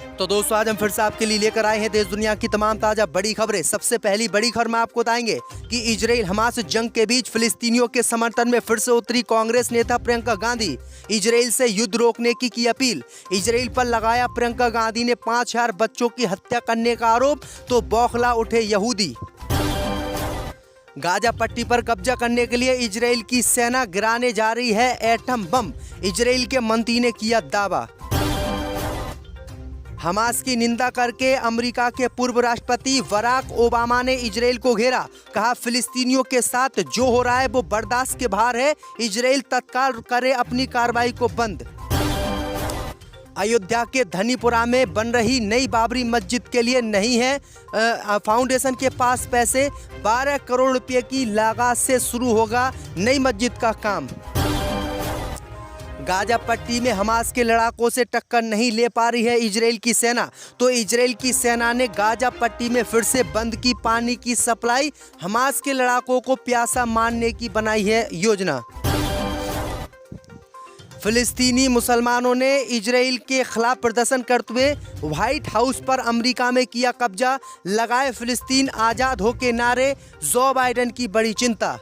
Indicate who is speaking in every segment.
Speaker 1: तो दोस्तों आज हम फिर से आपके लिए लेकर आए हैं देश दुनिया की तमाम ताजा बड़ी खबरें। सबसे पहली बड़ी खबर में आपको बताएंगे कि इजराइल हमास जंग के बीच फिलिस्तीनियों के समर्थन में फिर से उतरी कांग्रेस नेता प्रियंका गांधी। इजराइल से युद्ध रोकने की अपील। इजराइल पर लगाया प्रियंका गांधी ने 5000 बच्चों की हत्या करने का आरोप, तो बौखला उठे यहूदी। गाजा पट्टी पर कब्जा करने के लिए इजराइल की सेना गिराने जा रही है एटम बम। इजराइल के मंत्री ने किया दावा। हमास की निंदा करके अमेरिका के पूर्व राष्ट्रपति बराक ओबामा ने इजराइल को घेरा। कहा फिलिस्तीनियों के साथ जो हो रहा है वो बर्दाश्त के बाहर है। इजराइल तत्काल करे अपनी कार्रवाई को बंद। अयोध्या के धनीपुरा में बन रही नई बाबरी मस्जिद के लिए नहीं है फाउंडेशन के पास पैसे। 12 करोड़ रुपए की लागत से शुरू होगा नई मस्जिद का काम। गाजा पट्टी में हमास के लड़ाकों से टक्कर नहीं ले पा रही है इजराइल की सेना, तो इजराइल की सेना ने गाजा पट्टी में फिर से बंद की पानी की सप्लाई। हमास के लड़ाकों को प्यासा मारने की बनाई है योजना। फिलिस्तीनी मुसलमानों ने इजराइल के खिलाफ प्रदर्शन करते हुए व्हाइट हाउस पर अमेरिका में किया कब्जा। लगाए फिलिस्तीन आज़ाद हो के नारे। जो बाइडेन की बड़ी चिंता।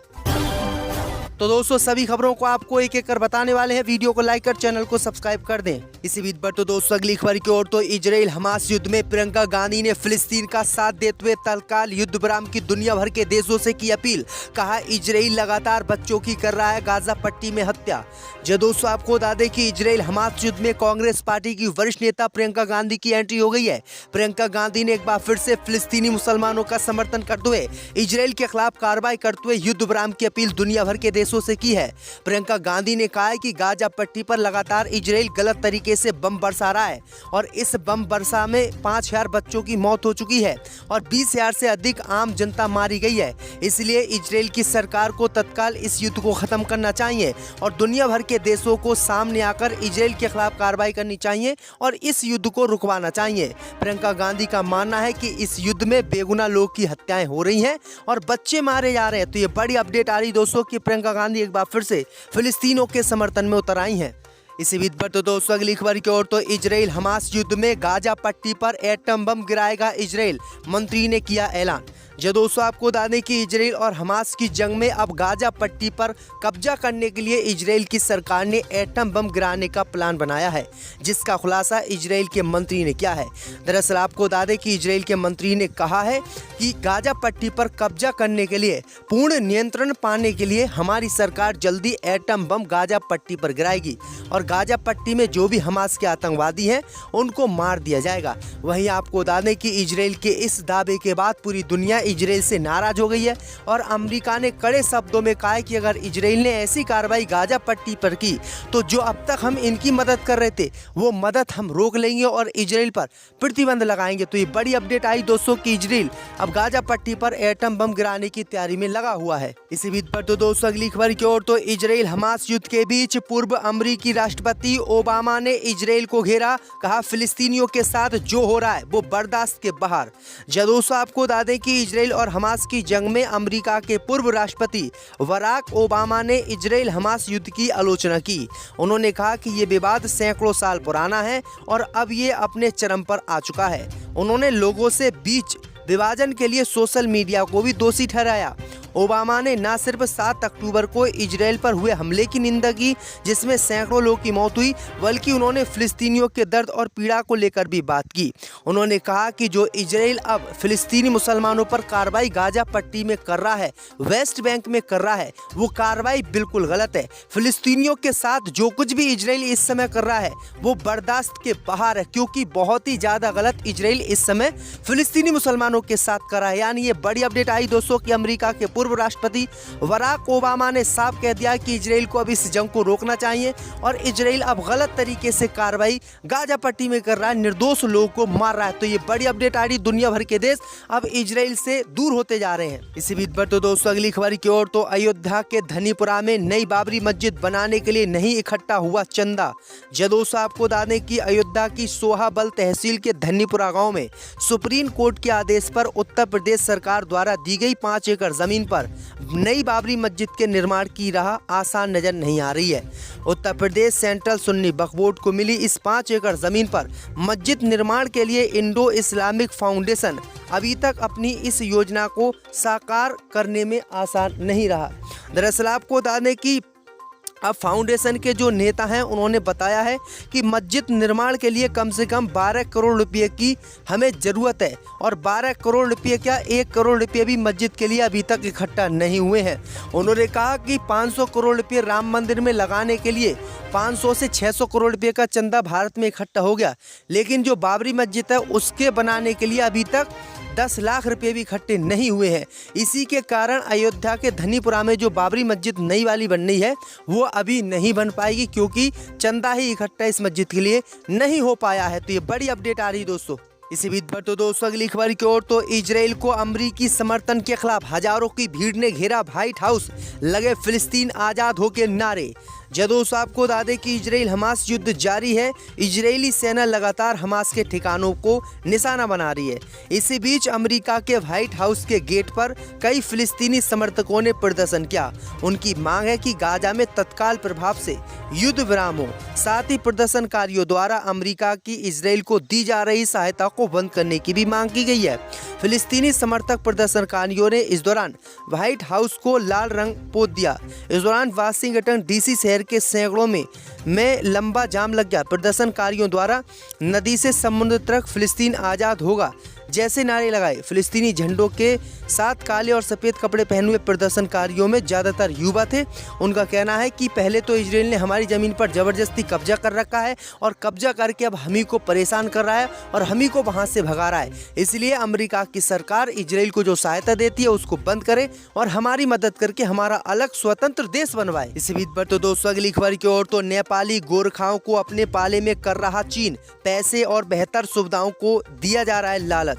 Speaker 1: तो दोस्तों सभी खबरों को आपको एक एक कर बताने वाले हैं। वीडियो को लाइक कर चैनल को सब्सक्राइब कर दें। इसी बीच पर तो दोस्तों अगली खबर की ओर। तो इजराइल हमास युद्ध में प्रियंका गांधी ने फिलिस्तीन का साथ देते हुए तत्काल युद्ध विराम की दुनिया भर के देशों से की अपील। कहा इजराइल लगातार बच्चों की कर रहा है गाजा पट्टी में हत्या। जो दोस्तों आपको बता दें कि इजराइल हमास युद्ध में कांग्रेस पार्टी की वरिष्ठ नेता प्रियंका गांधी की एंट्री हो गई है। प्रियंका गांधी ने एक बार फिर से फिलिस्तीनी मुसलमानों का समर्थन करते हुए इजराइल के खिलाफ कार्रवाई करते हुए युद्ध विराम की अपील दुनिया भर के देशों से की है। प्रियंका गांधी ने कहा है कि गाजा पट्टी पर लगातार इजराइल गलत तरीके से बम बरसा रहा है और इस बम बरसा में 5000 बच्चों की मौत हो चुकी है और 20,000 से अधिक आम जनता मारी गई है। इसलिए इजराइल की सरकार को तत्काल इस युद्ध को खत्म करना चाहिए और दुनिया भर के देशों को सामने आकर इजराइल के खिलाफ कार्रवाई करनी चाहिए और इस युद्ध को रुकवाना चाहिए। प्रियंका गांधी का मानना है कि इस युद्ध में बेगुनाह लोग की हत्याएं हो रही हैं और बच्चे मारे जा रहे हैं। तो ये बड़ी अपडेट आ रही दोस्तों कि प्रियंका गांधी एक बार फिर से फिलिस्तीनों के समर्थन में उतर आई हैं। इसी बीच पर तो दोस्तों अगली खबर की ओर। तो इजराइल हमास युद्ध में गाजा पट्टी पर एटम बम गिराएगा इजराइल, मंत्री ने किया ऐलान। जो दोस्तों आपको बता दें कि इजराइल और हमास की जंग में अब गाजा पट्टी पर कब्जा करने के लिए इजराइल की सरकार ने एटम बम गिराने का प्लान बनाया है, जिसका खुलासा इजराइल के मंत्री ने किया है। दरअसल आपको बता दें कि इजराइल के मंत्री ने कहा है कि गाजा पट्टी पर कब्जा करने के लिए पूर्ण नियंत्रण पाने के लिए हमारी सरकार जल्दी एटम बम गाजा पट्टी पर गिराएगी और गाजा पट्टी में जो भी हमास के आतंकवादी हैं उनको मार दिया जाएगा। वहीं आपको बता दें कि इजराइल के इस दावे के बाद पूरी दुनिया इजराइल से नाराज हो गई है और अमेरिका ने कड़े शब्दों में कहा है कि अगर इजराइल ने ऐसी कार्रवाई गाजा पट्टी पर की तो जो अब तक हम इनकी मदद कर रहे थे वो मदद हम रोक लेंगे और इजराइल पर प्रतिबंध लगाएंगे। तो ये बड़ी अपडेट आई दोस्तों कि इजराइल अब गाजा पट्टी पर एटम बम गिराने की तैयारी में लगा हुआ है। इसी बीच पर तो दोस्तों अगली खबर की ओर। तो इजराइल हमास युद्ध के बीच पूर्व अमेरिकी राष्ट्रपति ओबामा ने इजराइल को घेरा। कहा फिलिस्तीनियों के साथ जो हो रहा है वो बर्दाश्त के बाहर। जो दोस्तों आपको बता दें कि इजराइल और हमास की जंग में अमेरिका के पूर्व राष्ट्रपति बराक ओबामा ने इजराइल हमास युद्ध की आलोचना की। उन्होंने कहा कि ये विवाद सैकड़ों साल पुराना है और अब ये अपने चरम पर आ चुका है। उन्होंने लोगों से बीच विभाजन के लिए सोशल मीडिया को भी दोषी ठहराया। ओबामा ने न सिर्फ 7 अक्टूबर को इजराइल पर हुए हमले की निंदा की जिसमें सैकड़ों लोगों की मौत हुई, बल्कि उन्होंने फिलिस्तीनियों के दर्द और पीड़ा को लेकर भी बात की। उन्होंने कहा कि जो इजराइल अब फिलिस्तीनी मुसलमानों पर कार्रवाई गाजा पट्टी में कर रहा है, वेस्ट बैंक में कर रहा है, वो कार्रवाई बिल्कुल गलत है। फिलिस्तीनियों के साथ जो कुछ भी इजराइल इस समय कर रहा है वो बर्दाश्त के बाहर है, क्योंकि बहुत ही ज़्यादा गलत इजराइल इस समय फिलिस्तीनी मुसलमानों के साथ कर रहा है। यानी ये बड़ी अपडेट आई दोस्तों कि अमेरिका के पूर्व राष्ट्रपति बराक ओबामा ने साफ कह दिया कि इजराइल को अब इस जंग को रोकना चाहिए और इजराइल अब गलत तरीके से कार्रवाई गाजा पट्टी में कर रहा है, निर्दोष लोगों को मार रहा है। तो ये बड़ी अपडेट आ रही, दुनिया भर के देश अब इजराइल से दूर होते जा रहे हैं। इसी बीच पर तो दोस्तों अगली खबर की ओर। तो अयोध्या के धनीपुरा में नई बाबरी मस्जिद बनाने के लिए नहीं इकट्ठा हुआ चंदा। जो दोस्तों आपको बता दें कि अयोध्या की सोहाबल तहसील के धनीपुरा गाँव में सुप्रीम कोर्ट के आदेश पर उत्तर प्रदेश सरकार द्वारा दी गई 5 एकड़ जमीन पर नई बाबरी मस्जिद के निर्माण की राह आसान नजर नहीं आ रही है। उत्तर प्रदेश सेंट्रल सुन्नी वक्फ बोर्ड को मिली इस 5 एकड़ जमीन पर मस्जिद निर्माण के लिए इंडो इस्लामिक फाउंडेशन अभी तक अपनी इस योजना को साकार करने में आसान नहीं रहा। दरअसल आपको बता दें कि अब फाउंडेशन के जो नेता हैं उन्होंने बताया है कि मस्जिद निर्माण के लिए कम से कम 12 करोड़ रुपये की हमें ज़रूरत है और 12 करोड़ रुपये क्या 1 करोड़ रुपये भी मस्जिद के लिए अभी तक इकट्ठा नहीं हुए हैं। उन्होंने कहा कि 500 करोड़ रुपये राम मंदिर में लगाने के लिए 500 से 600 करोड़ रुपये का चंदा भारत में इकट्ठा हो गया, लेकिन जो बाबरी मस्जिद है उसके बनाने के लिए अभी तक 10 लाख रुपए भी इकट्ठे नहीं हुए हैं। इसी के कारण अयोध्या के धनीपुरा में जो बाबरी मस्जिद नई वाली बन रही है वो अभी नहीं बन पाएगी, क्योंकि चंदा ही इकट्ठा इस मस्जिद के लिए नहीं हो पाया है। तो ये बड़ी अपडेट आ रही है दोस्तों। इसी बीच पर तो दोस्तों अगली खबर की ओर, तो इजराइल को अमरीकी समर्थन के खिलाफ हजारों की भीड़ ने घेरा व्हाइट हाउस, लगे फिलिस्तीन आज़ाद हो के नारे। दोस्तों आपको बता दें कि इजराइल हमास युद्ध जारी है। इजरायली सेना लगातार हमास के ठिकानों को निशाना बना रही है। इसी बीच अमेरिका के व्हाइट हाउस के गेट पर कई फिलिस्तीनी समर्थकों ने प्रदर्शन किया। उनकी मांग है कि गाजा में तत्काल प्रभाव से युद्ध विराम हो। साथ ही प्रदर्शनकारियों द्वारा अमेरिका की इजराइल को दी जा रही सहायता को बंद करने की भी मांग की गई है। फिलिस्तीनी समर्थक प्रदर्शनकारियों ने इस दौरान व्हाइट हाउस को लाल रंग पोत दिया। इस दौरान वाशिंगटन डीसी शहर के सैकड़ों में लंबा जाम लग गया। प्रदर्शनकारियों द्वारा नदी से समुद्र तक फिलिस्तीन आज़ाद होगा जैसे नारे लगाए। फिलिस्तीनी झंडों के साथ काले और सफ़ेद कपड़े पहने हुए प्रदर्शनकारियों में ज़्यादातर युवा थे। उनका कहना है कि पहले तो इजराइल ने हमारी ज़मीन पर ज़बरदस्ती कब्जा कर रखा है और कब्जा करके अब हम ही को परेशान कर रहा है और हम ही को वहाँ से भगा रहा है। इसलिए अमेरिका की सरकार इजराइल को जो सहायता देती है उसको बंद करे और हमारी मदद करके हमारा अलग स्वतंत्र देश बनवाए। इसी बीच पर तो दोस्तों अगली खबर की ओर, तो नेपाली गोरखाओं को अपने पाले में कर रहा चीन, पैसे और बेहतर सुविधाओं को दिया जा रहा है लालच।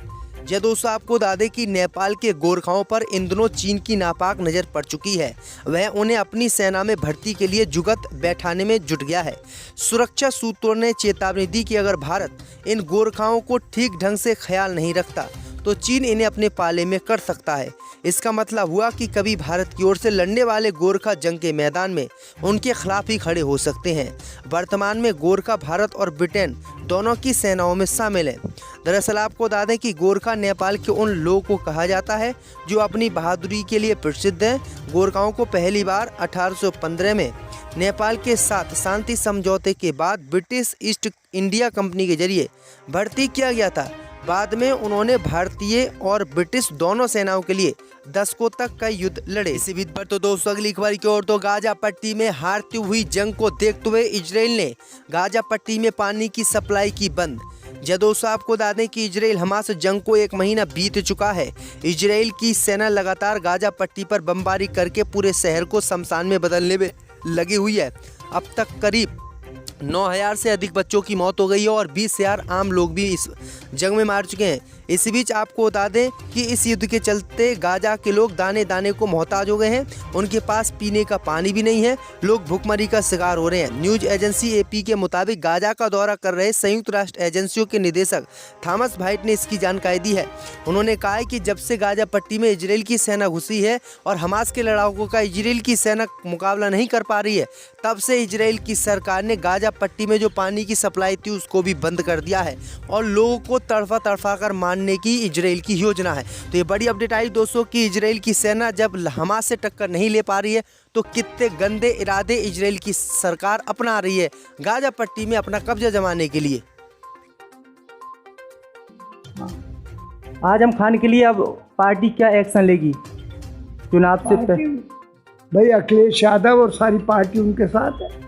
Speaker 1: दोस्तों आपको बता दें कि नेपाल के गोरखाओं पर इन दिनों चीन की नापाक नज़र पड़ चुकी है। वह उन्हें अपनी सेना में भर्ती के लिए जुगत बैठाने में जुट गया है। सुरक्षा सूत्रों ने चेतावनी दी कि अगर भारत इन गोरखाओं को ठीक ढंग से ख्याल नहीं रखता तो चीन इन्हें अपने पाले में कर सकता है। इसका मतलब हुआ कि कभी भारत की ओर से लड़ने वाले गोरखा जंग के मैदान में उनके खिलाफ ही खड़े हो सकते हैं। वर्तमान में गोरखा भारत और ब्रिटेन दोनों की सेनाओं में शामिल हैं। दरअसल आपको बता दें कि गोरखा नेपाल के उन लोगों को कहा जाता है जो अपनी बहादुरी के लिए प्रसिद्ध हैं। गोरखाओं को पहली बार 1815 में नेपाल के साथ शांति समझौते के बाद ब्रिटिश ईस्ट इंडिया कंपनी के जरिए भर्ती किया गया था। बाद में उन्होंने भारतीय और ब्रिटिश दोनों सेनाओं के लिए दशकों तक का युद्ध लड़े। इसी बीच पर तो दोस्तों अगली खबर की ओर, तो गाजा पट्टी में हारती हुई जंग को देखते हुए इजराइल ने गाजा पट्टी में पानी की सप्लाई की बंद। दोस्तों आपको बता दें कि इजराइल हमास जंग को 1 महीना बीत चुका है। इजराइल की सेना लगातार गाजा पट्टी पर बमबारी करके पूरे शहर को शमशान में बदलने में लगी हुई है। अब तक करीब 9,000 से अधिक बच्चों की मौत हो गई है और 20,000 आम लोग भी इस जंग में मार चुके हैं। इसी बीच आपको बता दें कि इस युद्ध के चलते गाजा के लोग दाने दाने को मोहताज हो गए हैं। उनके पास पीने का पानी भी नहीं है। लोग भूखमरी का शिकार हो रहे हैं। न्यूज एजेंसी एपी के मुताबिक गाजा का दौरा कर रहे संयुक्त राष्ट्र एजेंसियों के निदेशक थॉमस भाइट ने इसकी जानकारी दी है। उन्होंने कहा है कि जब से गाजा पट्टी में इजराइल की सेना घुसी है और हमास के लड़ाकों का इजराइल की सेना मुकाबला नहीं कर पा रही है, तब से इजराइल की सरकार ने गाजा पट्टी में जो पानी की सप्लाई थी उसको भी बंद कर दिया है और लोगों को तड़फा कर मारने की इजराइल की योजना है। तो ये बड़ी अपडेट आई दोस्तों कि इजराइल की सेना जब हमास से टक्कर नहीं ले पा रही है तो कितने गंदे इरादे इजराइल की सरकार अपना रही है गाजा पट्टी में अपना कब्जा जमाने के लिए।
Speaker 2: आजम खान के लिए अब पार्टी क्या एक्शन लेगी चुनाव से पहले?
Speaker 3: भाई अखिलेश यादव और सारी पार्टी उनके साथ है।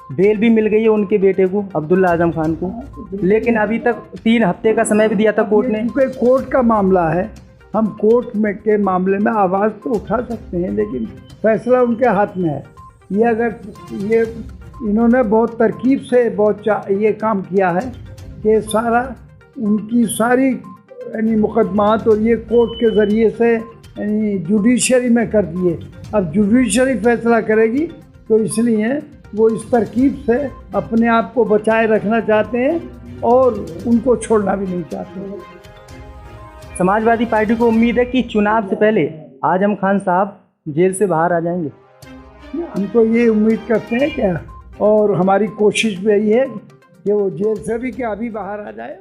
Speaker 2: बेल भी मिल गई है उनके बेटे को, अब्दुल्ला आजम खान को, लेकिन अभी तक 3 हफ्ते का समय भी दिया था कोर्ट ने।
Speaker 3: क्योंकि कोर्ट का मामला है, हम कोर्ट में के मामले में आवाज़ तो उठा सकते हैं लेकिन फैसला उनके हाथ में है। ये इन्होंने बहुत तरकीब से ये काम किया है कि सारा उनकी सारी यानी मुकदमात और ये कोर्ट के ज़रिए से यानी जुडिशरी में कर दिए। अब जुडिशरी फैसला करेगी तो इसलिए वो इस तरकीब से अपने आप को बचाए रखना चाहते हैं और उनको छोड़ना भी नहीं चाहते।
Speaker 2: समाजवादी पार्टी को उम्मीद है कि चुनाव से पहले आजम खान साहब जेल से बाहर आ जाएंगे?
Speaker 3: हम तो ये उम्मीद करते हैं क्या, और हमारी कोशिश भी यही है कि वो जेल से भी क्या अभी बाहर आ जाए।